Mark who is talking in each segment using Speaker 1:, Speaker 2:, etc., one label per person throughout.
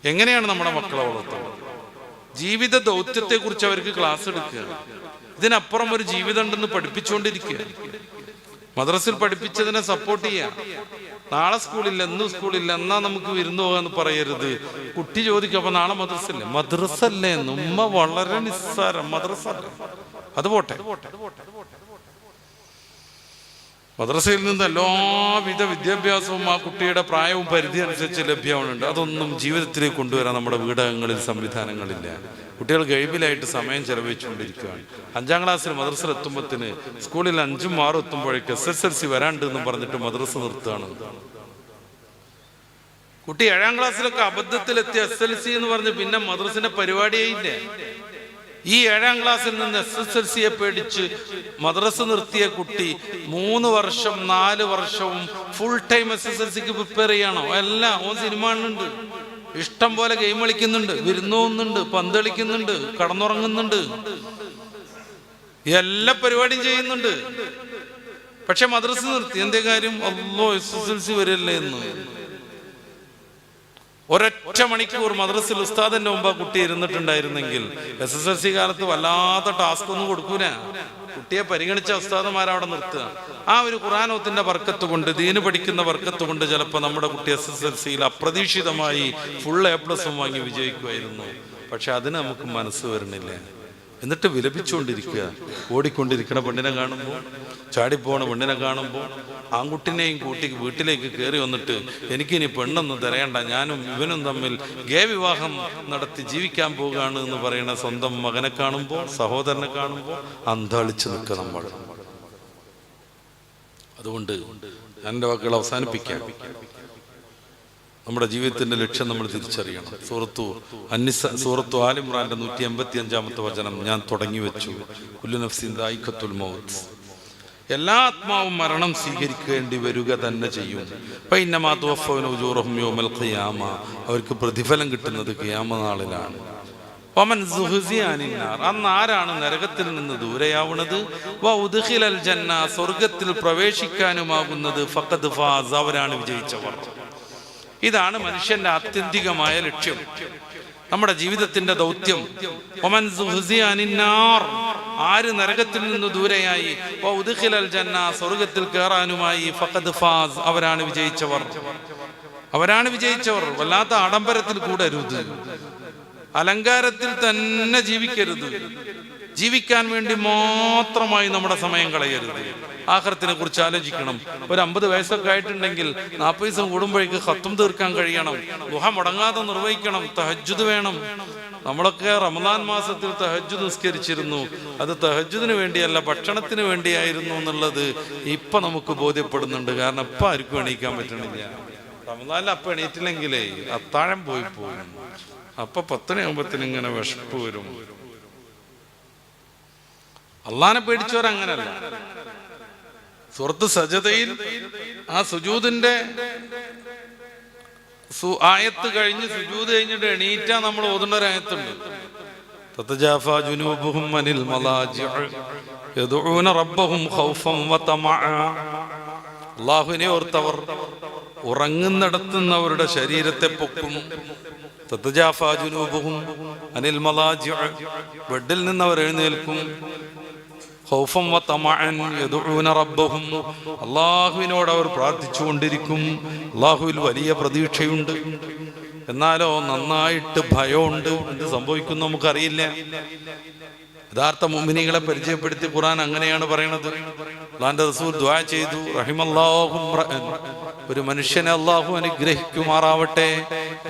Speaker 1: എങ്ങനെയാണ് നമ്മുടെ മക്കളെ വളർത്തുന്നത്? ജീവിത ദൗത്യത്തെക്കുറിച്ച് അവർക്ക് ക്ലാസ് എടുക്കുക. ഇതിനപ്പുറം ഒരു ജീവിതം ഉണ്ടെന്ന് പഠിപ്പിച്ചുകൊണ്ടിരിക്കുക. മദ്രസിൽ പഠിപ്പിച്ചതിനെ സപ്പോർട്ട് ചെയ്യുക. നാളെ സ്കൂളില്ല, ഇന്നും സ്കൂളില്ല, എന്നാ നമുക്ക് വിരുന്ന് പോകാന്ന് പറയരുത്. കുട്ടി ചോദിക്കും, അപ്പൊ നാളെ മദ്രസല്ലേ? മദ്രസല്ലേ? ഉമ്മ വളരെ നിസ്സാരം, മദ്രസ അത് പോട്ടെ. മദ്രസയിൽ നിന്ന് എല്ലാവിധ വിദ്യാഭ്യാസവും ആ കുട്ടിയുടെ പ്രായവും പരിധി അനുസരിച്ച് ലഭ്യമാവുന്നുണ്ട്. അതൊന്നും ജീവിതത്തിലേക്ക് കൊണ്ടുവരാൻ നമ്മുടെ വീടകങ്ങളിൽ സംവിധാനങ്ങളില്ല. കുട്ടികൾ ഗൈബിലായിട്ട് സമയം ചെലവഴിച്ചുകൊണ്ടിരിക്കുകയാണ്. 5ാം ക്ലാസ്സിൽ മദ്രസയിൽ എത്തുമ്പോഴത്തിന് സ്കൂളിൽ 5ഉം 6ഉം എത്തുമ്പോഴേക്ക് SSLC വരാണ്ട് എന്നും പറഞ്ഞിട്ട് മദ്രസ നിർത്തുകയാണ്. കുട്ടി 7ാം ക്ലാസ്സിലൊക്കെ അബദ്ധത്തിലെത്തിയ SSLC എന്ന് പറഞ്ഞ് പിന്നെ മദ്രസിന്റെ പരിപാടിയായില്ല. ഈ 7ാം ക്ലാസ്സിൽ നിന്ന് SSLCയെ പേടിച്ച് മദ്രസ നിർത്തിയ കുട്ടി 3 വർഷം 4 വർഷവും ഫുൾ ടൈം SSLCക്ക് പ്രിപ്പയർ ചെയ്യണോ? അല്ല, ഓൻ സിനിമ കാണുന്നുണ്ട്, ഇഷ്ടം പോലെ ഗെയിം കളിക്കുന്നുണ്ട്, വിരുന്ന് പോകുന്നുണ്ട്, പന്ത് കളിക്കുന്നുണ്ട്, കടന്നുറങ്ങുന്നുണ്ട്, എല്ലാ പരിപാടിയും ചെയ്യുന്നുണ്ട്. പക്ഷെ മദ്രസ നിർത്തി. എന്തേ കാര്യം? അല്ലോ SSLC വരല്ലേ എന്ന്. ഒരൊറ്റ മണിക്കൂർ മദ്രസയിൽ ഉസ്താദിന്റെ മുമ്പ് കുട്ടി ഇരുന്നിട്ടുണ്ടായിരുന്നെങ്കിൽ SSLC കാലത്ത് വല്ലാത്ത ടാസ്ക് ഒന്നും കൊടുക്കൂല. കുട്ടിയെ പരിഗണിച്ച ഉസ്താദന്മാരവിടെ നിർത്തുക. ആ ഒരു ഖുർആനോത്തിന്റെ ബർക്കത്ത് കൊണ്ട്, ദീന് പഠിക്കുന്ന ബർക്കത്ത് കൊണ്ട് ചിലപ്പോൾ നമ്മുടെ കുട്ടി SSLCയിൽ അപ്രതീക്ഷിതമായി ഫുൾ A+ വാങ്ങി വിജയിക്കുമായിരുന്നു. പക്ഷെ അതിന് നമുക്ക് മനസ്സ് വരുന്നില്ല. എന്നിട്ട് വിലപിച്ചുകൊണ്ടിരിക്കുക. ഓടിക്കൊണ്ടിരിക്കണ പെണ്ണിനെ കാണുമ്പോൾ, ചാടിപ്പോണ പെണ്ണിനെ കാണുമ്പോൾ, ആൺകുട്ടിനെയും കൂട്ടി വീട്ടിലേക്ക് കയറി വന്നിട്ട് എനിക്കിനി പെണ്ണൊന്നും തരയണ്ട, ഞാനും ഇവനും തമ്മിൽ ഗേ വിവാഹം നടത്തി ജീവിക്കാൻ പോവുകയാണ് എന്ന് പറയുന്ന സ്വന്തം മകനെ കാണുമ്പോൾ, സഹോദരനെ കാണുമ്പോൾ അന്താളിച്ച് നിൽക്കുക നമ്മൾ. അതുകൊണ്ട് ഞാൻ എൻ്റെ വാക്കുകൾ അവസാനിപ്പിക്കാം. നമ്മുടെ ജീവിതത്തിന്റെ ലക്ഷ്യം നമ്മൾ തിരിച്ചറിയണം. സൂറത്തു ആൽ ഇംറാന്റെ 185-ാമത്തെ വചനം ഞാൻ തുടങ്ങി വെച്ചു. കുല്ലു നഫ്സിൻ ദായിഖത്തുൽ മൗത്ത്. എല്ലാ ആത്മാവും മരണം സ്വീകരിക്കേണ്ടി വരിക തന്നെ ചെയ്യും. ഫഇന്നമാ തുവഫൗന ഉജൂറഹും യൗമൽ ഖിയാമ. അവർക്ക് പ്രതിഫലം കിട്ടുന്നത് ഖിയാമ നാളിലാണ്. വമൻ സുഹ്സിയ അനിൻ നാർ. അന്ന് ആരാണ് നരകത്തിൽ നിന്ന് ദൂരെയാവുന്നത്? വഉദ്ഖിലൽ ജന്ന. സ്വർഗ്ഗത്തിൽ പ്രവേശിക്കാനുമാകുന്നത്. ഫഖദ് ഫാസ്. അവരാണ് വിജയിച്ചവർ. ഇതാണ് മനുഷ്യന്റെ ആത്യന്തികമായ ലക്ഷ്യം, നമ്മുടെ ജീവിതത്തിന്റെ ദൗത്യം. വമൻ സുഹ്സിയ അനിൻ നാർ. ആര് നരകത്തിൽ നിന്ന് ദൂരെയായി, വഉദ്ഖിലൽ ജന്ന. സ്വർഗ്ഗത്തിൽ കയറാനുമായി. ഫഖദ് ഫാസ്. അവരാണ് വിജയിച്ചവർ. അവരാണ് വിജയിച്ചവർ. വല്ലാത്ത ആഡംബരത്തിൽ കൂടരുത്, അലങ്കാരത്തിൽ തന്നെ ജീവിക്കരുത്. ജീവിക്കാൻ വേണ്ടി മാത്രമായി നമ്മുടെ സമയം കളയരുത്. ആഖിറത്തിനെ കുറിച്ച് ആലോചിക്കണം. ഒരു 50 വയസ്സൊക്കെ ആയിട്ടുണ്ടെങ്കിൽ 40 ദിവസം കൂടുമ്പോഴേക്ക് ഖത്ം തീർക്കാൻ കഴിയണം. ദുഹ മുടങ്ങാതെ നിർവഹിക്കണം. തഹജ്ജുദ് വേണം. നമ്മളൊക്കെ റമദാൻ മാസത്തിൽ തഹജ്ജുദ് നിസ്കരിച്ചിരുന്നു. അത് തഹജ്ജുദിന് വേണ്ടിയല്ല, ഭക്ഷണത്തിന് വേണ്ടിയായിരുന്നു എന്നുള്ളത് ഇപ്പൊ നമുക്ക് ബോധ്യപ്പെടുന്നുണ്ട്. കാരണം ഇപ്പൊ ആർക്കും എണീക്കാൻ പറ്റണില്ല. റമദാനിൽ അപ്പം എണീറ്റില്ലെങ്കിലേ അത്താഴം പോയി പോകും. അപ്പൊ 10 മണിയാകുമ്പത്തിന് ഇങ്ങനെ വിശപ്പ് വരും. അള്ളാനെ പേടിച്ചവരങ്ങനല്ല. സൂറത്ത് സജദയിൽ ആ സുജൂദിന്റെ ആയത്ത് കഴിഞ്ഞ് സുജൂദ് കഴിഞ്ഞിട്ട് എണീറ്റാ നമ്മൾ ഓതുന്ന ഒരു ആയത്തുണ്ട്. തതജാഫാ ജുനൂബുഹും അനിൽ മലാജിഅ യദഊന റബ്ബഹും ഖൗഫൻ വതമഅ. അല്ലാഹുവിനെ ഓർത്തവർ ഉറങ്ങുന്നിടത്തുന്നവരുടെ ശരീരത്തെ പൊക്കും. തതജാഫാ ജുനൂബുഹും അനിൽ മലാജിഅ. ബെഡിൽ നിന്ന് അവർ എഴുന്നേൽക്കും. ഖൗഫൻ വതമഅൻ യദഊന റബ്ബഹും. അല്ലാഹുവിനോട് അവർ പ്രാർത്ഥിച്ചുകൊണ്ടിരിക്കും. അല്ലാഹുവിൽ വലിയ പ്രതീക്ഷയുണ്ട്. എന്നാലോ നന്നായിട്ട് ഭയമുണ്ട്. എന്ത് സംഭവിക്കും നമുക്കറിയില്ല. യഥാർത്ഥ മുഅ്മിനീങ്ങളെ പരിചയപ്പെടുത്തി ഖുർആൻ അങ്ങനെയാണ് പറയണത്. അല്ലാഹുവിന്റെ റസൂൽ ദുആ ചെയ്തു, റഹിമല്ലാഹു റഅൻ. ഒരു മനുഷ്യനെ അല്ലാഹു അനുഗ്രഹിക്കുമാറാവട്ടെ.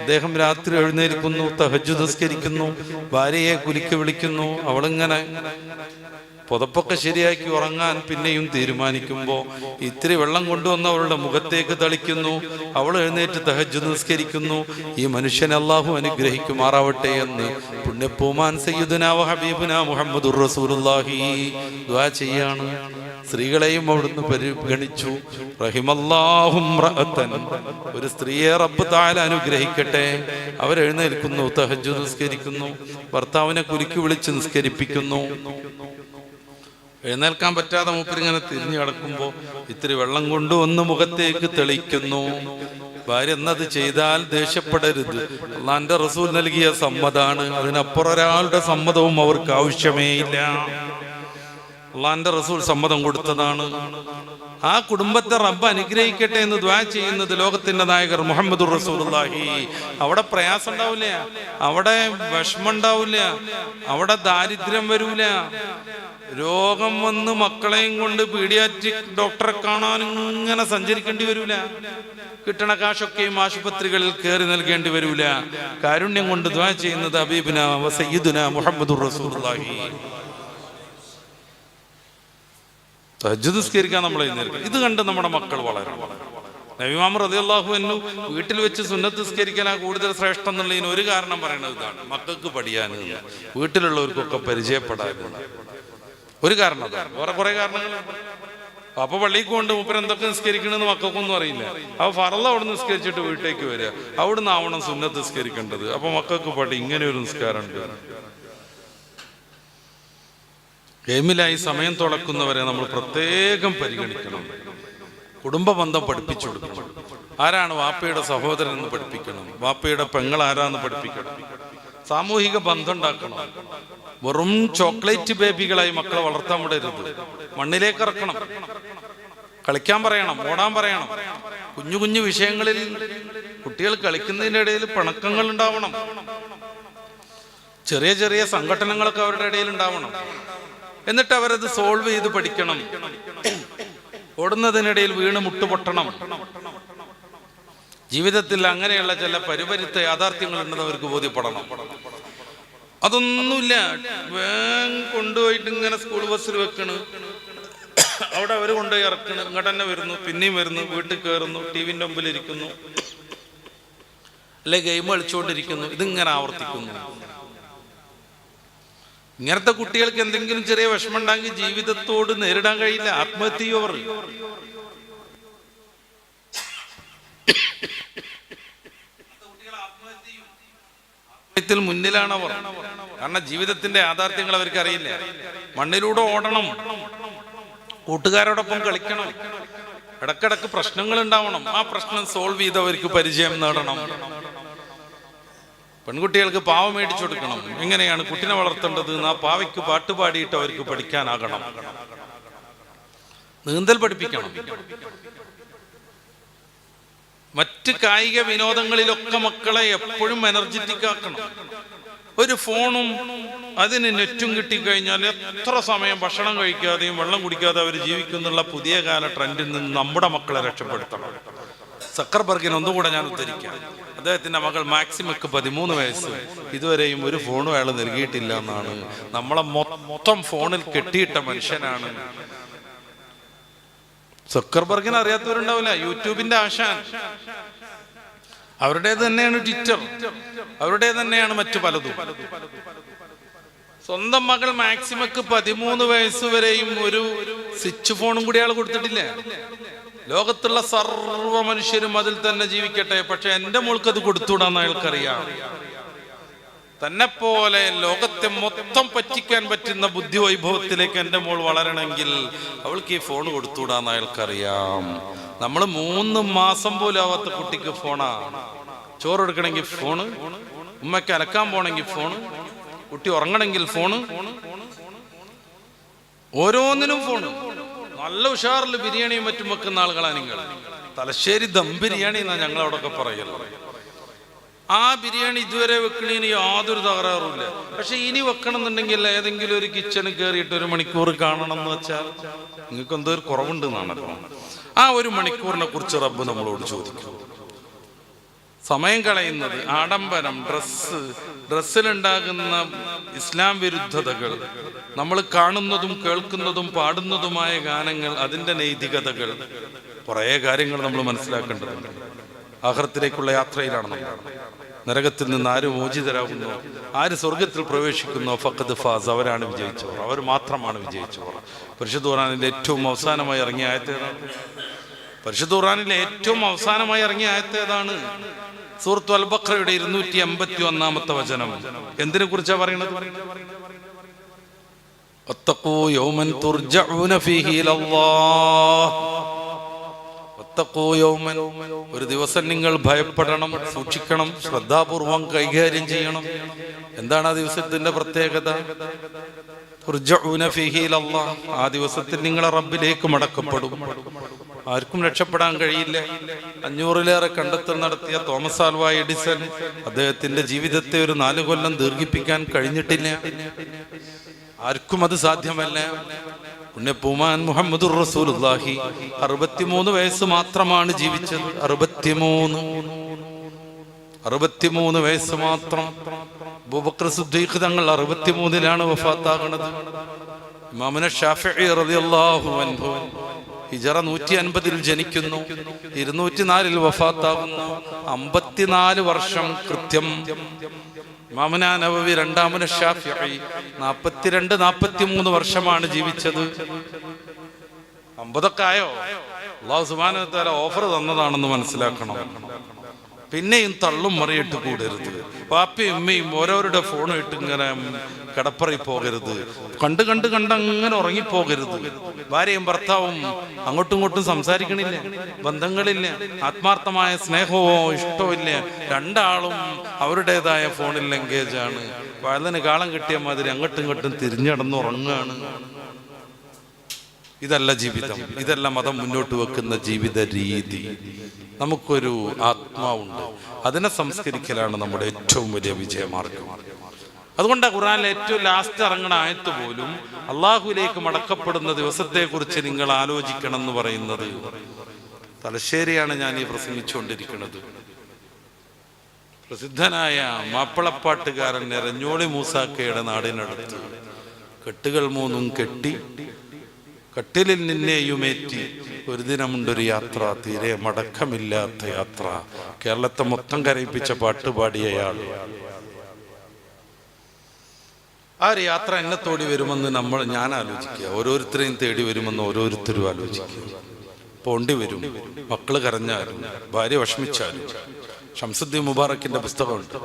Speaker 1: അദ്ദേഹം രാത്രി എഴുന്നേൽക്കുന്നു, തഹജ്ജുദ് നിസ്കരിക്കുന്നു, ഭാര്യയെ കുലിക്ക് വിളിക്കുന്നു. അവളിങ്ങനെ പുതപ്പൊക്കെ ശരിയാക്കി ഉറങ്ങാൻ പിന്നെയും തീരുമാനിക്കുമ്പോൾ ഇത്തിരി വെള്ളം കൊണ്ടുവന്ന് അവളുടെ മുഖത്തേക്ക് തളിക്കുന്നു. അവൾ എഴുന്നേറ്റ് തഹജ്ജുദ് നിസ്കരിക്കുന്നു. ഈ മനുഷ്യനെ അല്ലാഹു അനുഗ്രഹിക്കുമാറാവട്ടെ എന്ന് പുണ്യപ്പൂമാൻ സയ്യിദുനാ വ ഹബീബുനാ മുഹമ്മദുർ റസൂലുള്ളാഹി ദുആ ചെയ്യാണ്. സ്ത്രീകളെയും അവിടുന്ന് പരിഗണിച്ചു. റഹിമല്ലാഹു റഅതൻ. ഒരു സ്ത്രീയെ റബ്ബ് തആല അനുഗ്രഹിക്കട്ടെ. അവരെഴുന്നേൽക്കുന്നു, തഹജ്ജുദ് നിസ്കരിക്കുന്നു, ഭർത്താവിനെ കുലുക്കി വിളിച്ച് നിസ്കരിപ്പിക്കുന്നു. എഴുന്നേൽക്കാൻ പറ്റാതെ മൂപ്പരിങ്ങനെ തിരിഞ്ഞു കിടക്കുമ്പോൾ ഇത്തിരി വെള്ളം കൊണ്ടുവന്ന് മുഖത്തേക്ക് തെളിക്കുന്നു. ഭാര്യ എന്നത് ചെയ്താൽ ദേഷ്യപ്പെടരുത്. അള്ളാന്റെ റസൂൽ നൽകിയ സമ്മതാണ്. അതിനപ്പുറം ഒരാളുടെ സമ്മതവും അവർക്ക് ആവശ്യമേ ഇല്ല. അള്ളാന്റെ റസൂൽ സമ്മതം കൊടുത്തതാണ്. ആ കുടുംബത്തെ റബ്ബ് അനുഗ്രഹിക്കട്ടെ എന്ന് ദുആ ചെയ്യുന്നത് ലോകത്തിന്റെ നായകർ മുഹമ്മദുർ റസൂലുള്ളാഹി. അവിടെ പ്രയാസം ഉണ്ടാവില്ല, അവിടെ വിഷമം ഉണ്ടാവില്ല, അവിടെ ദാരിദ്ര്യം വരൂല. രോഗം വന്ന് മക്കളെയും കൊണ്ട് പീഡിയാട്രിക് ഡോക്ടറെ കാണാൻ ഇങ്ങനെ സഞ്ചരിക്കേണ്ടി വരൂല. കിട്ടണ കാശൊക്കെയും ആശുപത്രികളിൽ കയറി നൽകേണ്ടി വരൂല. കാരുണ്യം കൊണ്ട് ദുആ ചെയ്യുന്നത് ഹബീബുനാ വ സയ്യിദുനാ മുഹമ്മദുർ റസൂലുള്ളാഹി. തഹജ്ജുദ് നിസ്കരിക്കാൻ നമ്മൾ എഴുന്നേൽക്കും. ഇത് കണ്ട് നമ്മുടെ മക്കൾ വളരണം. നബി മുഹമ്മദ് റളിയല്ലാഹു അൻഹു വീട്ടിൽ വെച്ച് സുന്നത്ത് നിസ്കരിക്കാനാ കൂടുതൽ ശ്രേഷ്ഠം എന്നുള്ളതിന് ഒരു കാരണം പറയുന്നത് ഇതാണ്. മക്കൾക്ക് പഠിയാൻ, വീട്ടിലുള്ളവർക്കൊക്കെ പരിചയപ്പെടാൻ ഒരു കാരണം. വേറെ കുറെ കാരണങ്ങൾ. അപ്പൊ പള്ളിക്ക് കൊണ്ട് മൂപ്പര് എന്തൊക്കെ നിസ്കരിക്കണമെന്ന് മക്കൾക്കൊന്നും അറിയില്ല. അപ്പൊ ഫർള് അവിടെ നിസ്കരിച്ചിട്ട് വീട്ടിലേക്ക് വരിക. അവിടുന്ന് ആവണം സുന്നത്ത് നിസ്കരിക്കേണ്ടത്. അപ്പൊ മക്കൾക്ക് പഠി ഇങ്ങനെ ഒരു നിസ്കാരമുണ്ട്. ഗെയിമിലായി സമയം തുളക്കുന്നവരെ നമ്മൾ പ്രത്യേകം പരിഗണിക്കണം. കുടുംബ ബന്ധം പഠിപ്പിച്ചു കൊടുക്കണം. ആരാണ് വാപ്പയുടെ സഹോദരൻ എന്ന് പഠിപ്പിക്കണം. വാപ്പയുടെ പെങ്ങൾ ആരാന്ന് പഠിപ്പിക്കണം. സാമൂഹിക ബന്ധം ഉണ്ടാക്കണം. വെറും ചോക്ലേറ്റ് ബേബികളായി മക്കളെ വളർത്താൻ വിടരുത്. മണ്ണിലേക്ക് ഇറക്കണം. കളിക്കാൻ പറയണം, ഓടാൻ പറയണം. കുഞ്ഞു കുഞ്ഞു വിഷയങ്ങളിൽ കുട്ടികൾ കളിക്കുന്നതിൻ്റെ ഇടയിൽ പിണക്കങ്ങൾ ഉണ്ടാവണം. ചെറിയ ചെറിയ സംഘടനകളൊക്കെ അവരുടെ ഇടയിൽ ഉണ്ടാവണം. എന്നിട്ട് അവരത് സോൾവ് ചെയ്ത് പഠിക്കണം. ഓടുന്നതിനിടയിൽ വീണ് മുട്ടുപൊട്ടണം. ജീവിതത്തിൽ അങ്ങനെയുള്ള ചില പരിപരിത്ത യാഥാർത്ഥ്യങ്ങൾ ഉണ്ടെന്ന് അവർക്ക് ബോധ്യപ്പെടണം. അതൊന്നുമില്ല, കൊണ്ടുപോയിട്ട് ഇങ്ങനെ സ്കൂൾ ബസ്സിൽ വെക്കണ്, അവിടെ അവർ കൊണ്ടുപോയി ഇറക്കണ്, ഇങ്ങോട്ട് തന്നെ വരുന്നു, പിന്നെയും വരുന്നു, വീട്ടിൽ കയറുന്നു, ടിവിൻ്റെ മുമ്പിൽ ഇരിക്കുന്നു, അല്ലെ ഗെയിം കളിച്ചുകൊണ്ടിരിക്കുന്നു. ഇതിങ്ങനെ ആവർത്തിക്കുന്നു. ഇങ്ങനത്തെ കുട്ടികൾക്ക് എന്തെങ്കിലും ചെറിയ വിഷമം ഉണ്ടെങ്കിൽ ജീവിതത്തോട് നേരിടാൻ കഴിയില്ല. ആത്മഹത്യ അവർ മുന്നിലാണ് അവർ. കാരണം ജീവിതത്തിന്റെ യാഥാർത്ഥ്യങ്ങൾ അവർക്ക് അറിയില്ല. മണ്ണിലൂടെ ഓടണം, കൂട്ടുകാരോടൊപ്പം കളിക്കണം, ഇടക്കിടക്ക് പ്രശ്നങ്ങൾ ഉണ്ടാവണം. ആ പ്രശ്നം സോൾവ് ചെയ്ത് അവർക്ക് പരിചയം നേടണം. പെൺകുട്ടികൾക്ക് പാവ മേടിച്ചു കൊടുക്കണം. എങ്ങനെയാണ് കുട്ടിനെ വളർത്തേണ്ടത് എന്ന് ആ പാവയ്ക്ക് പാട്ടുപാടിയിട്ട് അവർക്ക് പഠിക്കാനാകണം. നീന്തൽ പഠിപ്പിക്കണം. മറ്റ് കായിക വിനോദങ്ങളിലൊക്കെ മക്കളെ എപ്പോഴും എനർജറ്റിക് ആക്കണം. ഒരു ഫോണും അതിന് നെറ്റും കിട്ടിക്കഴിഞ്ഞാൽ എത്ര സമയം ഭക്ഷണം കഴിക്കാതെയും വെള്ളം കുടിക്കാതെ അവർ ജീവിക്കുന്നുള്ള പുതിയ കാല ട്രെൻഡിൽ നിന്ന് നമ്മുടെ മക്കളെ രക്ഷപ്പെടുത്തണം. സക്കർബർഗിന് ഒന്നുകൂടെ ഞാൻ ഉദ്ധരിക്കാം. അദ്ദേഹത്തിന്റെ മകൾ മാക്സിമക്ക് 13 വയസ്സ്. ഇതുവരെയും ഒരു ഫോണും അയാൾ നൽകിയിട്ടില്ല എന്നാണ്. നമ്മളെ മൊത്തം ഫോണിൽ കെട്ടിയിട്ട മനുഷ്യനാണ്. സക്കർബർഗിന് അറിയാത്തവരുണ്ടാവില്ല. യൂട്യൂബിന്റെ ആശാൻ. അവരുടേത് തന്നെയാണ് ട്വിറ്റർ, അവരുടെ തന്നെയാണ് മറ്റു പലതും. സ്വന്തം മകൾ മാക്സിമക്ക് 13 വയസ്സ് വരെയും ഒരു സ്വിച്ച് ഫോണും കൂടി അയാൾ കൊടുത്തിട്ടില്ല. ലോകത്തുള്ള സർവ്വ മനുഷ്യരും അതിൽ തന്നെ ജീവിക്കട്ടെ, പക്ഷെ എന്റെ മോൾക്ക് അത് കൊടുത്തുകൂടാന്ന് അയാൾക്കറിയാം. തന്നെ പോലെ ലോകത്തെ മൊത്തം പറ്റിക്കാൻ പറ്റുന്ന ബുദ്ധി വൈഭവത്തിലേക്ക് എൻ്റെ മോൾ വളരണമെങ്കിൽ അവൾക്ക് ഈ ഫോൺ കൊടുത്തുകൂടാന്ന് അയാൾക്കറിയാം. നമ്മൾ 3 മാസം പോലും ആവാത്ത കുട്ടിക്ക് ഫോണാ. ചോറെടുക്കണമെങ്കിൽ ഫോണ്, ഉമ്മയ്ക്ക് അലക്കാൻ പോണെങ്കിൽ ഫോണ്, കുട്ടി ഉറങ്ങണമെങ്കിൽ ഫോണ്, ഓരോന്നിനും ഫോണ്. നല്ല ഉഷാറിൽ ബിരിയാണിയും മറ്റും വെക്കുന്ന ആളുകളാണ് നിങ്ങൾ. തലശ്ശേരി ദം ബിരിയാണി എന്നാ ഞങ്ങളവിടൊക്കെ പറയല്ലോ. ആ ബിരിയാണി ഇതുവരെ വെക്കണേന് യാതൊരു തകരാറുമില്ല. പക്ഷെ ഇനി വെക്കണം എന്നുണ്ടെങ്കിൽ ഏതെങ്കിലും ഒരു കിച്ചണിൽ കയറിയിട്ട് 1 മണിക്കൂർ കാണണം എന്ന് വെച്ചാൽ നിങ്ങൾക്ക് എന്തോ ഒരു കുറവുണ്ട് എന്നാണല്ലോ. ആ 1 മണിക്കൂറിനെ കുറിച്ച് റബ്ബ് നമ്മളോട് ചോദിക്കും. സമയം കളയുന്നത്, ആഡംബരം, ഡ്രസ്സിലുണ്ടാകുന്ന ഇസ്ലാം വിരുദ്ധതകൾ, നമ്മൾ കാണുന്നതും കേൾക്കുന്നതും പാടുന്നതുമായ ഗാനങ്ങൾ, അതിൻ്റെ നൈതികതകൾ, കുറേ കാര്യങ്ങൾ നമ്മൾ മനസ്സിലാക്കേണ്ടതുണ്ട്. ആഖിറത്തിലേക്കുള്ള യാത്രയിലാണ് നമ്മൾ. നരകത്തിൽ നിന്ന് ആര് മോചിതരാകുന്നു, ആര് സ്വർഗത്തിൽ പ്രവേശിക്കുന്നു, ഫഖദ് ഫാസ്, അവരാണ് വിജയിച്ചവർ, അവർ മാത്രമാണ് വിജയിച്ചവർ. പരിശുദ്ധ ഖുർആനിലെ ഏറ്റവും അവസാനമായി ഇറങ്ങിയ ആയത്ത് ഏതാണ്? പരിശുദ്ധ ഖുർആനിലെ ഏറ്റവും അവസാനമായി ഇറങ്ങിയ ആയത്ത് ഏതാണ്? സൂറത്ത് അൽ ബഖറയുടെ 281-ാമത്തെ വചനം. എന്തിനെ കുറിച്ചാ പറയുന്നത്? വത്തഖൂ യൗമൻ തുർജഊന ഫീഹി ഇലല്ലാഹ് ഒരു ദിവസം നിങ്ങൾ ഭയപ്പെടണം, സൂക്ഷിക്കണം, ശ്രദ്ധാപൂർവം കൈകാര്യം ചെയ്യണം. എന്താണ് ആ ദിവസത്തിന്റെ പ്രത്യേകത? ആ ദിവസത്തിൽ നിങ്ങളെ റബ്ബിലേക്ക് മടക്കപ്പെടും. ആർക്കും രക്ഷപ്പെടാൻ കഴിയില്ല. 500-ലേറെ കണ്ടെത്തൽ നടത്തിയ തോമസ് ആൽവാ എഡിസൺ അദ്ദേഹത്തിന്റെ ജീവിതത്തെ ഒരു 4 കൊല്ലം ദീർഘിപ്പിക്കാൻ കഴിഞ്ഞിട്ടില്ല. ആർക്കും അത് സാധ്യമല്ല. പുണ്യപൂമാൻ മുഹമ്മദുർ റസൂലുള്ളാഹി 63 വയസ്സ് മാത്രമാണ് ജീവിച്ചത്. 63 വയസ്സ് മാത്രം. അബൂബക്കർ സിദ്ദീഖ് തങ്ങൾ 63-ലാണ് വഫാത്താകുന്നത്. ഇമാമുന ശാഫിഈ റളിയല്ലാഹു അൻഹു ഹിജറ 150-ൽ ജനിക്കുന്നു, 204-ൽ വഫാത്താകുന്നു. 54 വർഷം കൃത്യം. ഇമാമുന നവവി രണ്ടാമുന ശാഫിഈ 42-43 വർഷമാണ് ജീവിച്ചത്. 50 ആയോ? അല്ലാഹു സുബ്ഹാനഹു വ തആല ഓഫർ തന്നതാണെന്ന് മനസ്സിലാക്കണം. പിന്നെയും തള്ളും മറിയിട്ട് കൂടരുത്. പാപ്പയും ഉമ്മയും ഓരോരുടെ ഫോണും ഇട്ട് ഇങ്ങനെ കടപ്പറയിൽ പോകരുത്. കണ്ട് അങ്ങനെ ഉറങ്ങിപ്പോകരുത്. ഭാര്യയും ഭർത്താവും അങ്ങോട്ടും ഇങ്ങോട്ടും സംസാരിക്കണില്ല, ബന്ധങ്ങളില്ല, ആത്മാർത്ഥമായ സ്നേഹമോ ഇഷ്ടമോ ഇല്ല. രണ്ടാളും അവരുടേതായ ഫോണിൽ എൻഗേജ് ആണ്. വയലിന് കാളം കിട്ടിയ മാതിരി അങ്ങോട്ടും ഇങ്ങോട്ടും തിരിഞ്ഞടന്നുറങ്ങാണ്. ഇതല്ല ജീവിതം. ഇതല്ല മതം മുന്നോട്ട് വെക്കുന്ന ജീവിത രീതി. നമുക്കൊരു ആത്മാവുണ്ട്, അതിനെ സംസ്കരിക്കലാണ് നമ്മുടെ ഏറ്റവും വലിയ വിജയമാർഗം. അതുകൊണ്ട് ഖുർആനിലെ ഏറ്റവും ലാസ്റ്റ് ഇറങ്ങുന്ന ആയത്ത് പോലും അള്ളാഹുവിലേക്ക് മടക്കപ്പെടുന്ന ദിവസത്തെ കുറിച്ച് നിങ്ങൾ ആലോചിക്കണം എന്ന് പറയുന്നത്. തലശ്ശേരിയാണ് ഞാൻ ഈ പ്രസംഗിച്ചുകൊണ്ടിരിക്കുന്നത്. പ്രസിദ്ധനായ മാപ്പിളപ്പാട്ടുകാരൻ എരഞ്ഞോളി മൂസാക്കയുടെ നാടിനടുത്ത് കെട്ടുകൾ 3 കെട്ടി കട്ടിലിൽ നിന്നെയുമേറ്റി ഒരു ദിനമുണ്ടൊരു യാത്ര, തീരെ മടക്കമില്ലാത്ത യാത്ര. കേരളത്തെ മൊത്തം കരയിപ്പിച്ച പാട്ടുപാടിയയാൾ. ആ ഒരു യാത്ര എന്നെ തോടി വരുമെന്ന് ഞാൻ ആലോചിക്കുക. ഓരോരുത്തരെയും തേടി വരുമെന്ന് ഓരോരുത്തരും ആലോചിക്കുക. പോണ്ടി വരും, മക്കള് കരഞ്ഞാലും ഭാര്യ വിഷമിച്ചാലും. ഷംസുദ്ദീൻ മുബാറക്കിന്റെ പുസ്തകമുണ്ട്,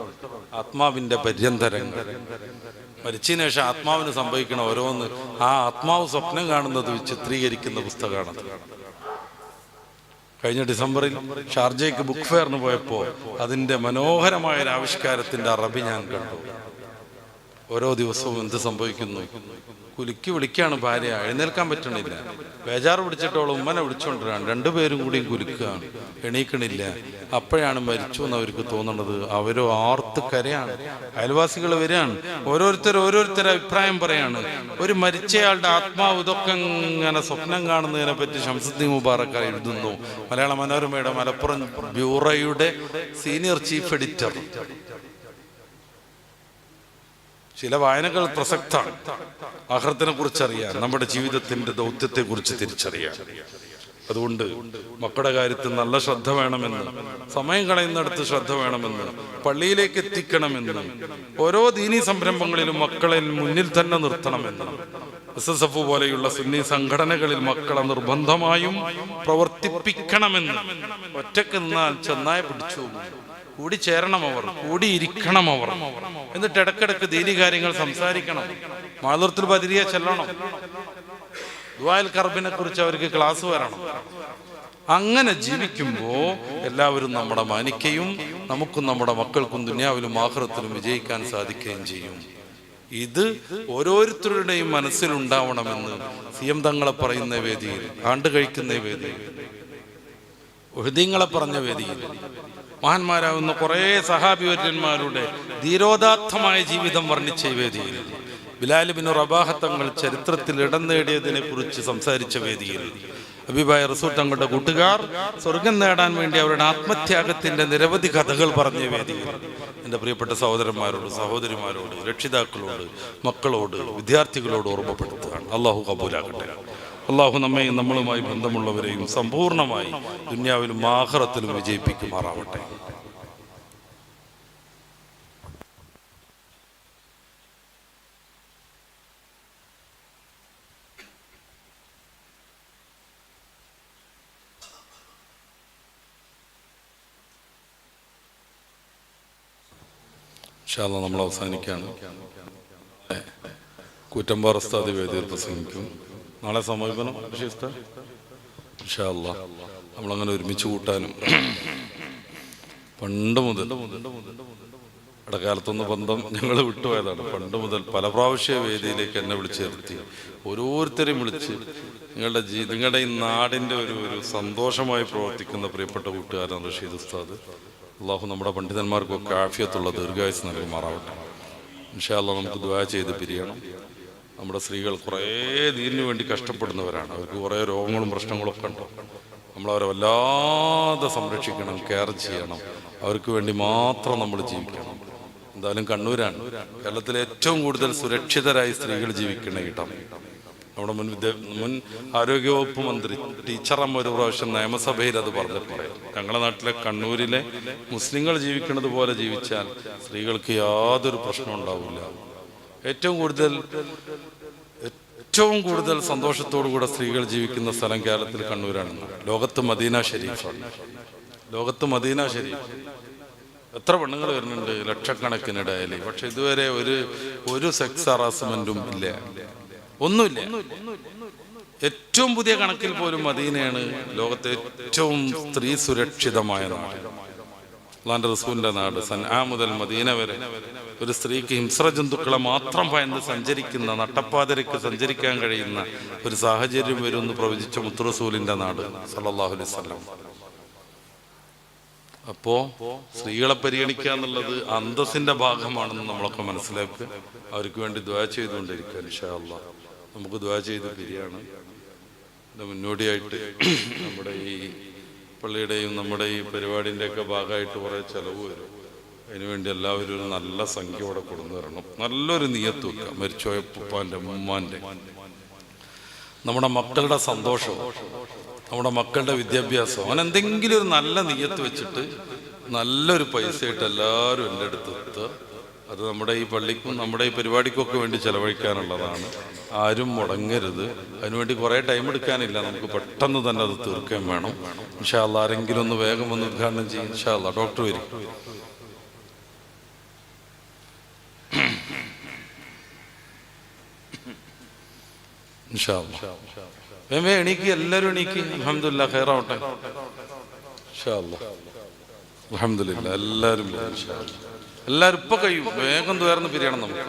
Speaker 1: ആത്മാവിന്റെ പര്യന്തരങ്ങൾ. മരിച്ചതിന് ശേഷം ആത്മാവിന് സംഭവിക്കണ ഓരോന്ന് ആ ആത്മാവ് സ്വപ്നം കാണുന്നത് ചിത്രീകരിക്കുന്ന പുസ്തകമാണത്. കഴിഞ്ഞ ഡിസംബറിൽ ഷാർജയ്ക്ക് ബുക്ക് ഫെയറിന് പോയപ്പോൾ അതിന്റെ മനോഹരമായ ഒരു ആവിഷ്കാരത്തിന്റെ അറബി ഞാൻ കണ്ടു. ഓരോ ദിവസവും എന്ത് സംഭവിക്കുന്നു. കുലുക്കി വിളിക്കാണ് ഭാര്യ, എഴുന്നേൽക്കാൻ പറ്റണില്ല. ബേജാറ് പിടിച്ചിട്ടോളം ഉമ്മനെ വിളിച്ചോണ്ടിരാണ്. 2 പേരും കൂടിയും കുലുക്കുകയാണ്, എണീക്കണില്ല. അപ്പോഴാണ് മരിച്ചു എന്ന് അവർക്ക് തോന്നുന്നത്. അവരോ ആർത്ത് കരയാണ്. അയൽവാസികൾ വരികയാണ്, ഓരോരുത്തർ അഭിപ്രായം പറയാണ്. ഒരു മരിച്ചയാളുടെ ആത്മാവ് ഇതൊക്കെ ഇങ്ങനെ സ്വപ്നം കാണുന്നതിനെ പറ്റി ഷംസുദ്ദീൻ മുബാറക്ക എഴുതുന്നു. മലയാള മനോരമയുടെ മലപ്പുറം ബ്യൂറോയുടെ സീനിയർ ചീഫ് എഡിറ്റർ. ചില വായനകൾ പ്രസക്തമാണ്. ആഖിറത്തിനെ കുറിച്ചറിയാൻ, നമ്മുടെ ജീവിതത്തിന്റെ ദൗത്യത്തെ കുറിച്ച് തിരിച്ചറിയാൻ. അതുകൊണ്ട് മക്കളുടെ കാര്യത്തിൽ നല്ല ശ്രദ്ധ വേണമെന്ന്, സമയം കളയുന്നിടത്ത് ശ്രദ്ധ വേണമെന്ന്, പള്ളിയിലേക്ക് എത്തിക്കണമെന്ന്, ഓരോ ദീനീ സംരംഭങ്ങളിലും മക്കളെ മുന്നിൽ തന്നെ നിർത്തണമെന്ന്, SSF പോലെയുള്ള സുന്നി സംഘടനകളിൽ മക്കളെ നിർബന്ധമായും പ്രവർത്തിപ്പിക്കണമെന്ന്. ഒറ്റക്ക് നിന്നാൽ ചെന്നായ പിടിച്ചു, കൂടി ചേരണം അവർ, കൂടിയിരിക്കണം അവർ. എന്നിട്ട് ഇടക്കിടക്ക് ദീനി കാര്യങ്ങൾ സംസാരിക്കണം. മാളൂർത്തിൽ ബദരിയ ചെല്ലണം. ദുആൽ കർബിനെ കുറിച്ച് അവർക്ക് ക്ലാസ് വരണം. അങ്ങനെ ജീവിക്കുമ്പോ എല്ലാവരും നമ്മുടെ മാനിക്കയും നമുക്കും നമ്മുടെ മക്കൾക്കും ദുനിയാവിലും ആഖിറത്തിലും വിജയിക്കാൻ സാധിക്കുകയും ചെയ്യും. ഇത് ഓരോരുത്തരുടെയും മനസ്സിലുണ്ടാവണമെന്ന് CM തങ്ങളെ പറയുന്ന വേദിയിൽ, ആണ്ട് കഴിക്കുന്ന വേദിയിൽ, ഉഹദീങ്ങളെ പറഞ്ഞ വേദിയിൽ, മഹാന്മാരാകുന്ന കുറെ സഹാബിവര്യന്മാരുടെ ധീരോദാത്തമായ ജീവിതം വർണ്ണിച്ച വേദിയിൽ, ബിലാൽ ബിൻ റബാഹ തങ്ങൾ ചരിത്രത്തിൽ ഇടം നേടിയതിനെ കുറിച്ച് സംസാരിച്ച വേദിയിൽ, ഹബീബായ റസൂൽ തങ്ങളുടെ കൂട്ടുകാർ സ്വർഗം നേടാൻ വേണ്ടി അവരുടെ ആത്മത്യാഗത്തിന്റെ നിരവധി കഥകൾ പറഞ്ഞ വേദിയിൽ എൻ്റെ പ്രിയപ്പെട്ട സഹോദരന്മാരോട്, സഹോദരിമാരോട്, രക്ഷിതാക്കളോട്, മക്കളോട്, വിദ്യാർത്ഥികളോട് ഓർമ്മപ്പെടുത്തുകയാണ്. അള്ളാഹു കബൂലാകട്ടെ. അള്ളാഹു നമ്മയും നമ്മളുമായി ബന്ധമുള്ളവരെയും സമ്പൂർണമായി ദുനിയാവിലും ആഖിറത്തിലും വിജയിപ്പിക്കുമാറാവട്ടെ. ഇൻഷാ അല്ലാഹ് നമ്മൾ അവസാനിക്കുകയാണ്. കൂറ്റമ്പാറ ഉസ്താദ് വേദിയിൽ പ്രസംഗിക്കും. നാളെ സമീപനം ഇൻഷാ അല്ലാഹ്. നമ്മളങ്ങനെ ഒരുമിച്ച് കൂട്ടാനും പണ്ട് മുതൽ ഇടക്കാലത്തൊന്ന് ബന്ധം ഞങ്ങൾ വിട്ടുപോയതാണ്. പണ്ട് മുതൽ പല പ്രാവശ്യ വേദിയിലേക്ക് എന്നെ വിളിച്ചു നിർത്തി, ഓരോരുത്തരെയും വിളിച്ച് നിങ്ങളുടെ ഈ നാടിൻ്റെ ഒരു സന്തോഷമായി പ്രവർത്തിക്കുന്ന പ്രിയപ്പെട്ട കൂട്ടുകാരൻ റഷീദ് ഉസ്താദ്, അള്ളാഹു നമ്മുടെ പണ്ഡിതന്മാർക്കൊക്കെ ആഫിയത്തുള്ള ദീർഘായുസ് നൽകുമാറാവട്ടെ. ഇൻഷാ അല്ലാഹ് നമുക്ക് ദുആ ചെയ്ത് പിരിയണം. നമ്മുടെ സ്ത്രീകൾ കുറേ ദീനിനു വേണ്ടി കഷ്ടപ്പെടുന്നവരാണ്. അവർക്ക് കുറേ രോഗങ്ങളും പ്രശ്നങ്ങളൊക്കെ ഉണ്ട്. നമ്മളവരെ വല്ലാതെ സംരക്ഷിക്കണം, കെയർ ചെയ്യണം. അവർക്ക് വേണ്ടി മാത്രം നമ്മൾ ജീവിക്കണം. എന്തായാലും കണ്ണൂരാണ് കേരളത്തിലെ ഏറ്റവും കൂടുതൽ സുരക്ഷിതരായി സ്ത്രീകൾ ജീവിക്കുന്ന ഇടം. നമ്മുടെ മുൻ ആരോഗ്യവകുപ്പ് മന്ത്രി ടീച്ചറമ്മ ഒരു പ്രാവശ്യം നിയമസഭയിൽ അത് പറഞ്ഞിട്ടുണ്ട്. ഞങ്ങളുടെ നാട്ടിലെ കണ്ണൂരിലെ മുസ്ലിങ്ങൾ ജീവിക്കുന്നത് പോലെ ജീവിച്ചാൽ സ്ത്രീകൾക്ക് യാതൊരു പ്രശ്നം ഉണ്ടാവില്ല. ഏറ്റവും കൂടുതൽ സന്തോഷത്തോടുകൂടെ സ്ത്രീകൾ ജീവിക്കുന്ന സ്ഥലം കേരളത്തിൽ കണ്ണൂരാണ്. ലോകത്ത് മദീന ഷരീഫാണ്. ലോകത്ത് മദീന ഷരീഫ്. എത്ര പെണ്ണുങ്ങൾ വരുന്നുണ്ട്, ലക്ഷക്കണക്കിന് ഡയലി. പക്ഷെ ഇതുവരെ ഒരു സെക്സ് ഹറാസ്മെന്റും ഇല്ല, ഒന്നുമില്ല. ഏറ്റവും പുതിയ കണക്കിൽ പോലും മദീനയാണ് ലോകത്തെ ഏറ്റവും സ്ത്രീ സുരക്ഷിതമായ നാട്. അല്ലാഹുവിന്റെ റസൂലിന്റെ നാട്. സൻആ മുതൽ മദീന വരെ ഒരു സ്ത്രീക്ക് ഹിംസ്ര ജന്തുക്കളെ മാത്രം ഭയന്ന് സഞ്ചരിക്കുന്ന, നട്ടപ്പാതിരക്ക് സഞ്ചരിക്കാൻ കഴിയുന്ന ഒരു സാഹചര്യം വരുമെന്ന് പ്രവചിച്ച മുത്ത് റസൂലിന്റെ നാട് സല്ലല്ലാഹു അലൈഹി വസല്ലം. അപ്പോ സ്ത്രീകളെ പരിഗണിക്കുക എന്നുള്ളത് അന്തസ്സിന്റെ ഭാഗമാണെന്ന് നമ്മളൊക്കെ മനസ്സിലാക്കുക. അവർക്ക് വേണ്ടി ദുആ ചെയ്തുകൊണ്ടിരിക്കുക. ഇൻഷാ അല്ലാഹ് നമുക്ക് ദുആ ചെയ്ത് പിരിയാണ്. മുന്നോടിയായിട്ട് നമ്മുടെ ഈ പള്ളിയുടെയും നമ്മുടെ ഈ പരിപാടിൻ്റെ ഒക്കെ ഭാഗമായിട്ട് കുറേ ചിലവ് വരും. അതിനുവേണ്ടി എല്ലാവരും ഒരു നല്ല സംഖ്യ ഇവിടെ കൊണ്ടു വരണം. നല്ലൊരു നിയത്ത് വെക്കുക. മരിച്ചോയ ഉപ്പാൻ്റെ ഉമ്മാൻ്റെ, നമ്മുടെ മക്കളുടെ സന്തോഷവും നമ്മുടെ മക്കളുടെ വിദ്യാഭ്യാസവും, അവൻ എന്തെങ്കിലും ഒരു നല്ല നിയത്ത് വെച്ചിട്ട് നല്ലൊരു പൈസയായിട്ട് എല്ലാവരും എൻ്റെ അടുത്ത് എത്തുക. അത് നമ്മുടെ ഈ പള്ളിക്കും നമ്മുടെ ഈ പരിപാടിക്കൊക്കെ വേണ്ടി ചെലവഴിക്കാനുള്ളതാണ്. ആരും മുടങ്ങരുത്. അതിനുവേണ്ടി കുറേ ടൈം എടുക്കാനില്ല, നമുക്ക് പെട്ടെന്ന് തന്നെ അത് തീർക്കാൻ വേണം. ഇൻഷാ അല്ലാഹ് ആരെങ്കിലും ഒന്ന് വേഗം ഒന്ന് ഉദ്ഘാടനം ചെയ്യും. ഇൻഷാ അല്ലാഹ് ഡോക്ടർ വരും. ഇൻഷാ അല്ലാഹ് എണീക്ക്, എല്ലാവരും എണീക്ക്. അൽഹംദുലില്ലാഹ് ഖൈറാവട്ടെ. ഇൻഷാ അല്ലാഹ് അൽഹംദുലില്ലാഹ് എല്ലാവരും എല്ലാവരും ഇപ്പൊ കഴിയും. വേഗം തുയർന്ന് പിരിയണം നമുക്ക്.